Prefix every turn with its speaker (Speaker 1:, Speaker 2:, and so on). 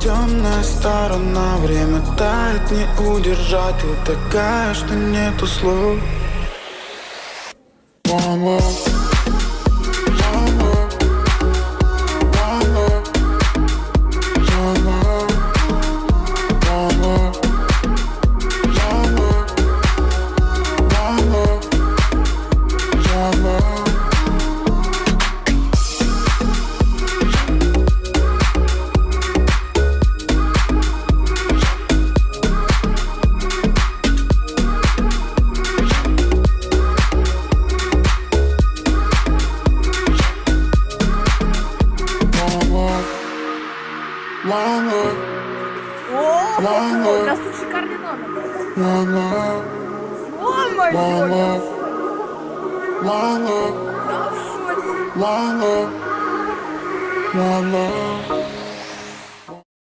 Speaker 1: Темная сторона, время тает, не удержать. Ты такая, что нету слов. One love.
Speaker 2: О, у нас тут шикарный номер. Ё-моё! Я в шоке.